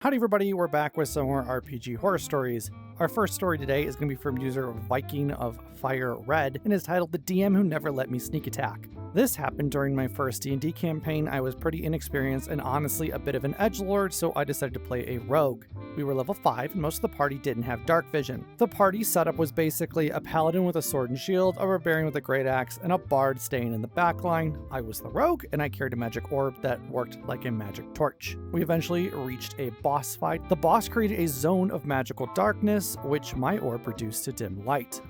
Howdy everybody, we're back with some more RPG horror stories. Our first story today is going to be from user Viking of Fire Red and is titled The DM Who Never Let Me Sneak Attack. This happened during my first D&D campaign. I was pretty inexperienced and honestly a bit of an edgelord, so I decided to play a rogue. We were level 5 and most of the party didn't have dark vision. The party setup was basically a paladin with a sword and shield, a barbarian with a great axe, and a bard staying in the backline. I was the rogue and I carried a magic orb that worked like a magic torch. We eventually reached a boss fight. The boss created a zone of magical darkness, which my orb reduced to dim light.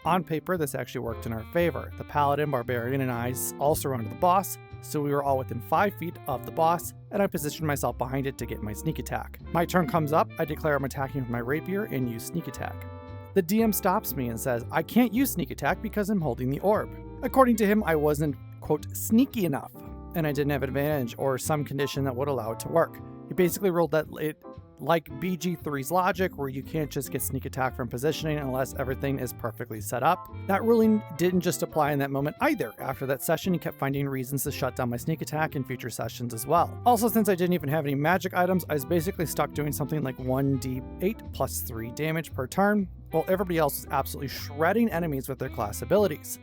On paper, this actually worked in our favor. The paladin, barbarian, and I all surrounded the boss, so we were all within 5 feet of the boss, and I positioned myself behind it to get my sneak attack. My turn comes up, I declare I'm attacking with my rapier and use sneak attack. The DM stops me and says, I can't use sneak attack because I'm holding the orb. According to him, I wasn't, quote, sneaky enough, and I didn't have advantage or some condition that would allow it to work. He basically ruled that it, like BG3's logic, where you can't just get sneak attack from positioning unless everything is perfectly set up. That ruling didn't just apply in that moment either. After that session, he kept finding reasons to shut down my sneak attack in future sessions as well. Also, since I didn't even have any magic items, I was basically stuck doing something like 1d8 plus 3 damage per turn, while everybody else was absolutely shredding enemies with their class abilities.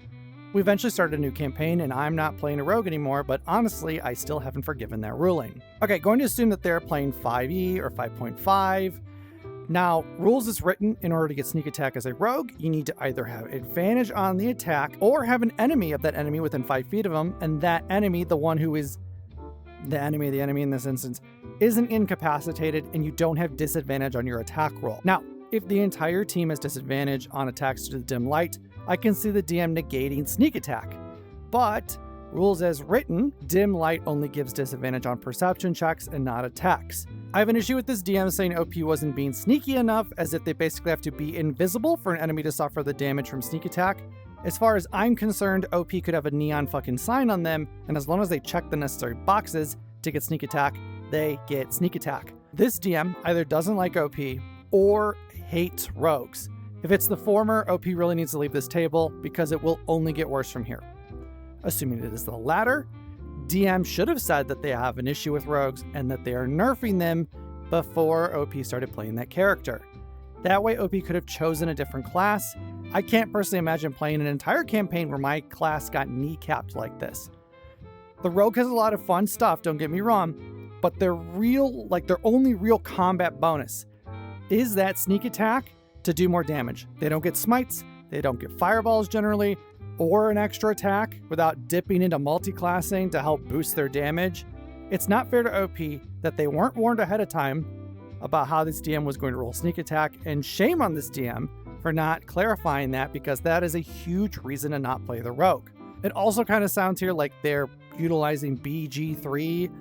We eventually started a new campaign, and I'm not playing a rogue anymore, but honestly, I still haven't forgiven that ruling. Okay, going to assume that they're playing 5e or 5.5. Now, rules is written, in order to get sneak attack as a rogue, you need to either have advantage on the attack or have an enemy of that enemy within 5 feet of them, and that enemy, the one who is the enemy in this instance, isn't incapacitated, and you don't have disadvantage on your attack roll. Now, if the entire team has disadvantage on attacks due to the dim light, I can see the DM negating sneak attack. But, rules as written, dim light only gives disadvantage on perception checks and not attacks. I have an issue with this DM saying OP wasn't being sneaky enough, as if they basically have to be invisible for an enemy to suffer the damage from sneak attack. As far as I'm concerned, OP could have a neon fucking sign on them, and as long as they check the necessary boxes to get sneak attack, they get sneak attack. This DM either doesn't like OP or hates rogues. If it's the former, OP really needs to leave this table because it will only get worse from here. Assuming it is the latter, DM should have said that they have an issue with rogues and that they are nerfing them before OP started playing that character. That way OP could have chosen a different class. I can't personally imagine playing an entire campaign where my class got kneecapped like this. The rogue has a lot of fun stuff, don't get me wrong, but their only real combat bonus is that sneak attack to do more damage. They don't get smites, they don't get fireballs generally, or an extra attack without dipping into multi-classing to help boost their damage. It's not fair to OP that they weren't warned ahead of time about how this DM was going to roll sneak attack, and shame on this DM for not clarifying that, because that is a huge reason to not play the rogue. It also kind of sounds here like they're utilizing BG3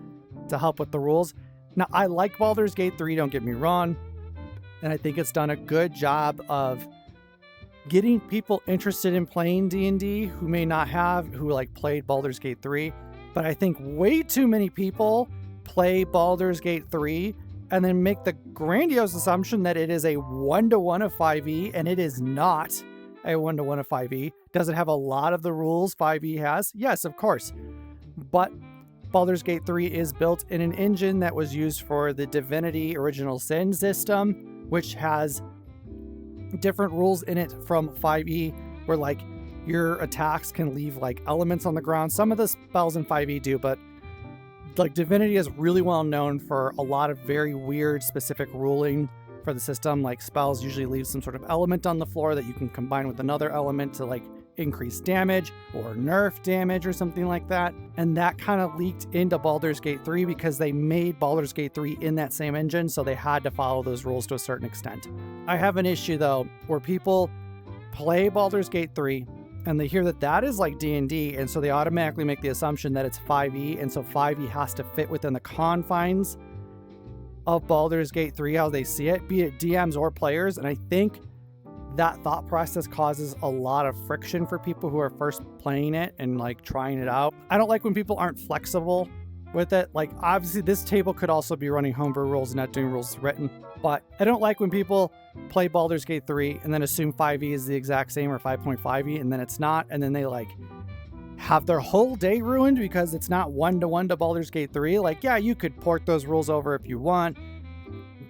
to help with the rules. Now, I like Baldur's Gate 3, don't get me wrong, and I think it's done a good job of getting people interested in playing D&D who may not have, who played Baldur's Gate 3. But I think way too many people play Baldur's Gate 3 and then make the grandiose assumption that it is a 1-to-1 of 5e, and it is not a 1-to-1 of 5e. Does it have a lot of the rules 5e has? Yes, of course. But Baldur's Gate 3 is built in an engine that was used for the Divinity Original Sin system, which has different rules in it from 5e, where your attacks can leave elements on the ground. Some of the spells in 5e do, but Divinity is really well known for a lot of very weird specific ruling for the system. Spells usually leave some sort of element on the floor that you can combine with another element to increase damage or nerf damage or something like that. And that kind of leaked into Baldur's Gate 3 because they made Baldur's Gate 3 in that same engine, so they had to follow those rules to a certain extent. I have an issue though where people play Baldur's Gate 3 and they hear that that is like D&D, and so they automatically make the assumption that it's 5e, and so 5e has to fit within the confines of Baldur's Gate 3 how they see it, be it DMs or players. And I think that thought process causes a lot of friction for people who are first playing it and trying it out. I don't like when people aren't flexible with it. Obviously this table could also be running homebrew rules and not doing rules written, but I don't like when people play Baldur's Gate 3 and then assume 5e is the exact same or 5.5e, and then it's not, and then they have their whole day ruined because it's not 1-to-1 to Baldur's Gate 3. Yeah, you could port those rules over if you want,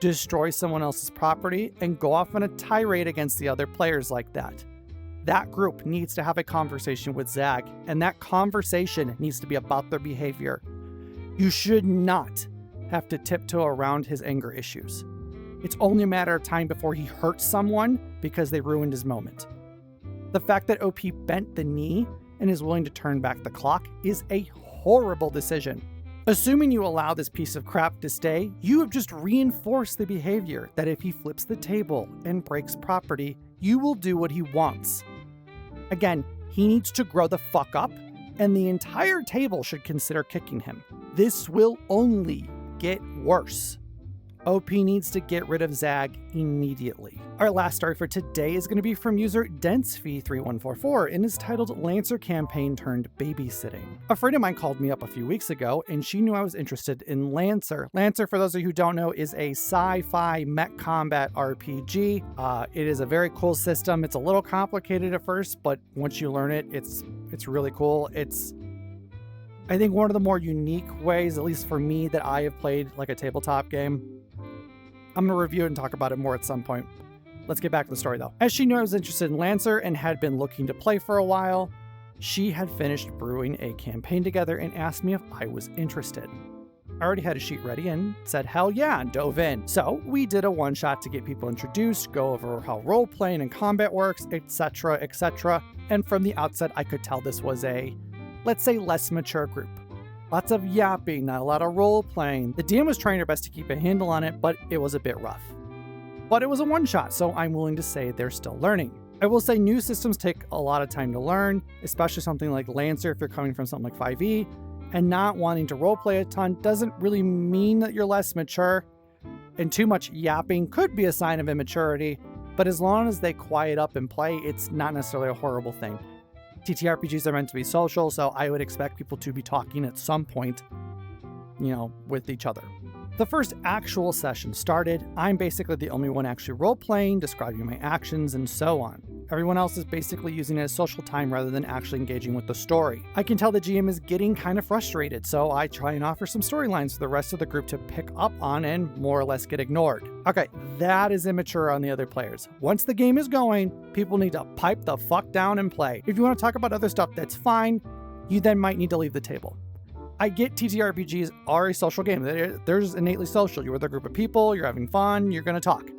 destroy someone else's property, and go off on a tirade against the other players like that. That group needs to have a conversation with Zag, and that conversation needs to be about their behavior. You should not have to tiptoe around his anger issues. It's only a matter of time before he hurts someone because they ruined his moment. The fact that OP bent the knee and is willing to turn back the clock is a horrible decision. Assuming you allow this piece of crap to stay, you have just reinforced the behavior that if he flips the table and breaks property, you will do what he wants. Again, he needs to grow the fuck up, and the entire table should consider kicking him. This will only get worse. OP needs to get rid of Zag immediately. Our last story for today is going to be from user Densfee3144 and is titled Lancer Campaign Turned Babysitting. A friend of mine called me up a few weeks ago and she knew I was interested in Lancer. Lancer, for those of you who don't know, is a sci-fi mech combat RPG. It is a very cool system. It's a little complicated at first, but once you learn it, it's really cool. It's, I think, one of the more unique ways, at least for me, that I have played like a tabletop game. I'm going to review it and talk about it more at some point. Let's get back to the story though. As she knew I was interested in Lancer and had been looking to play for a while, she had finished brewing a campaign together and asked me if I was interested. I already had a sheet ready and said hell yeah and dove in. So we did a one-shot to get people introduced, go over how role-playing and combat works, etc, etc. And from the outset I could tell this was a, let's say, less mature group. Lots of yapping, not a lot of role-playing. The DM was trying her best to keep a handle on it, but it was a bit rough. But it was a one-shot, so I'm willing to say they're still learning. I will say new systems take a lot of time to learn, especially something like Lancer if you're coming from something like 5e, and not wanting to roleplay a ton doesn't really mean that you're less mature, and too much yapping could be a sign of immaturity, but as long as they quiet up and play, it's not necessarily a horrible thing. TTRPGs are meant to be social, so I would expect people to be talking at some point, with each other. The first actual session started. I'm basically the only one actually role-playing, describing my actions, and so on. Everyone else is basically using it as social time rather than actually engaging with the story. I can tell the GM is getting kind of frustrated, so I try and offer some storylines for the rest of the group to pick up on and more or less get ignored. Okay, that is immature on the other players. Once the game is going, people need to pipe the fuck down and play. If you want to talk about other stuff, that's fine. You then might need to leave the table. I get TTRPGs are a social game. There's innately social. You're with a group of people, you're having fun, you're going to talk.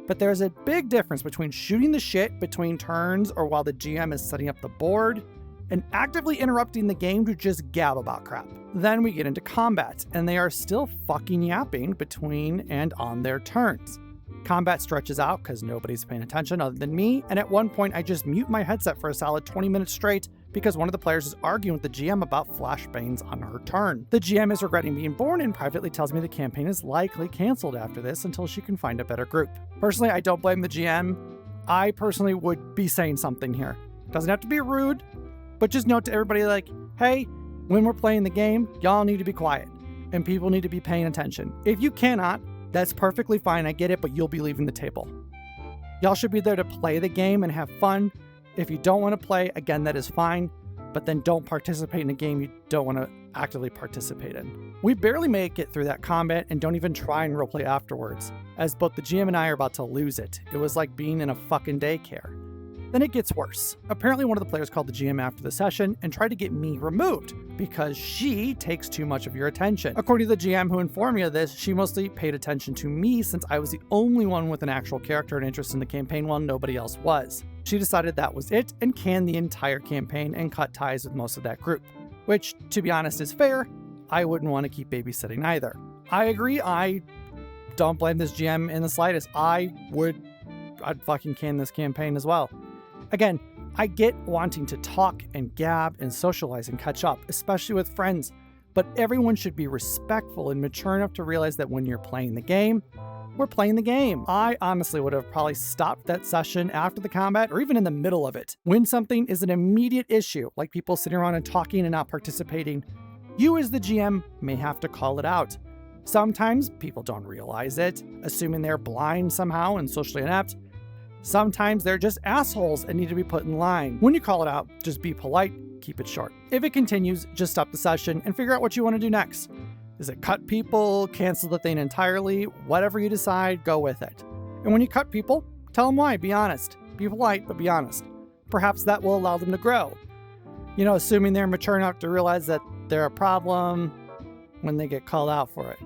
But there's a big difference between shooting the shit between turns or while the GM is setting up the board and actively interrupting the game to just gab about crap. Then we get into combat, and they are still fucking yapping between and on their turns. Combat stretches out because nobody's paying attention other than me, and at one point I just mute my headset for a solid 20 minutes straight because one of the players is arguing with the GM about flashbangs on her turn. The GM is regretting being born and privately tells me the campaign is likely canceled after this until she can find a better group. Personally, I don't blame the GM. I personally would be saying something here. Doesn't have to be rude, but just note to everybody like, hey, when we're playing the game, y'all need to be quiet and people need to be paying attention. If you cannot, that's perfectly fine, I get it, but you'll be leaving the table. Y'all should be there to play the game and have fun. If you don't want to play, again, that is fine, but then don't participate in a game you don't want to actively participate in. We barely make it through that combat and don't even try and roleplay afterwards, as both the GM and I are about to lose it. It was like being in a fucking daycare. Then it gets worse. Apparently one of the players called the GM after the session and tried to get me removed because she takes too much of your attention. According to the GM who informed me of this, she mostly paid attention to me since I was the only one with an actual character and interest in the campaign while nobody else was. She decided that was it and canned the entire campaign and cut ties with most of that group, which, to be honest, is fair. I wouldn't want to keep babysitting either. I agree, I don't blame this GM in the slightest. I'd fucking can this campaign as well. Again, I get wanting to talk and gab and socialize and catch up, especially with friends, but everyone should be respectful and mature enough to realize that when you're playing the game, we're playing the game. I honestly would have probably stopped that session after the combat or even in the middle of it. When something is an immediate issue, like people sitting around and talking and not participating, you as the GM may have to call it out. Sometimes people don't realize it, assuming they're blind somehow and socially inept. Sometimes they're just assholes and need to be put in line. When you call it out, just be polite, keep it short. If it continues, just stop the session and figure out what you want to do next. Is it cut people, cancel the thing entirely? Whatever you decide, go with it. And when you cut people, tell them why. Be honest. Be polite, but be honest. Perhaps that will allow them to grow. You know, assuming they're mature enough to realize that they're a problem when they get called out for it.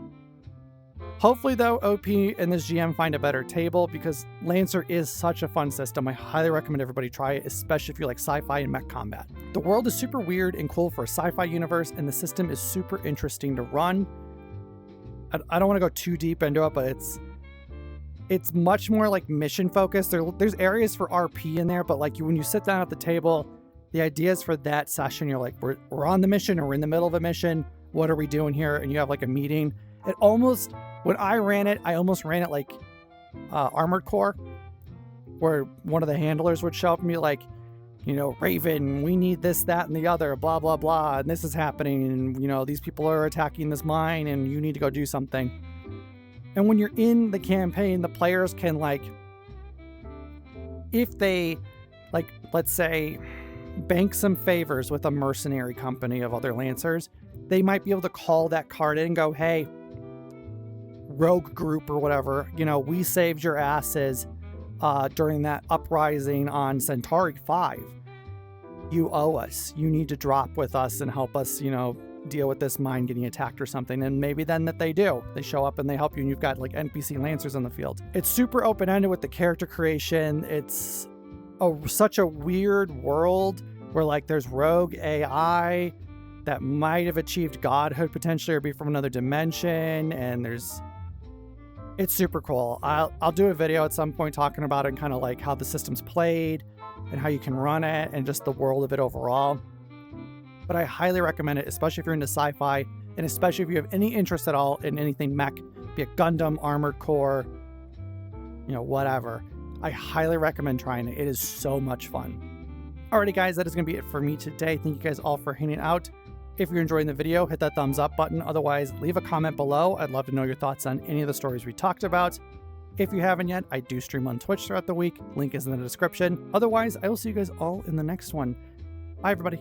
Hopefully, though, OP and this GM find a better table, because Lancer is such a fun system. I highly recommend everybody try it, especially if you like sci-fi and mech combat. The world is super weird and cool for a sci-fi universe, and the system is super interesting to run. I don't want to go too deep into it, but it's much more like mission focused. There's areas for RP in there, but like when you sit down at the table, the ideas for that session, you're like, we're on the mission, or we're in the middle of a mission. What are we doing here? And you have like a meeting. It almost, when I almost ran it like Armored Core, where one of the handlers would show up and be like, you know, Raven, we need this, that, and the other, blah, blah, blah, and this is happening, and, you know, these people are attacking this mine, and you need to go do something. And when you're in the campaign, the players can, like, if they, like, let's say, bank some favors with a mercenary company of other Lancers, they might be able to call that card in and go, hey, rogue group or whatever, you know, we saved your asses during that uprising on Centauri 5. You owe us. You need to drop with us and help us, you know, deal with this mine getting attacked or something. And maybe then that they do. They show up and they help you, and you've got like NPC Lancers on the field. It's super open-ended with the character creation. It's such a weird world where like there's rogue AI that might have achieved godhood potentially or be from another dimension, and it's super cool. I'll do a video at some point talking about it and kind of like how the system's played and how you can run it and just the world of it overall. But I highly recommend it, especially if you're into sci-fi, and especially if you have any interest at all in anything mech, be it Gundam, Armored Core, you know, whatever. I highly recommend trying it. It is so much fun. Alrighty guys, that is going to be it for me today. Thank you guys all for hanging out. If you're enjoying the video, hit that thumbs up button. Otherwise, leave a comment below. I'd love to know your thoughts on any of the stories we talked about. If you haven't yet, I do stream on Twitch throughout the week. Link is in the description. Otherwise, I will see you guys all in the next one. Bye, everybody.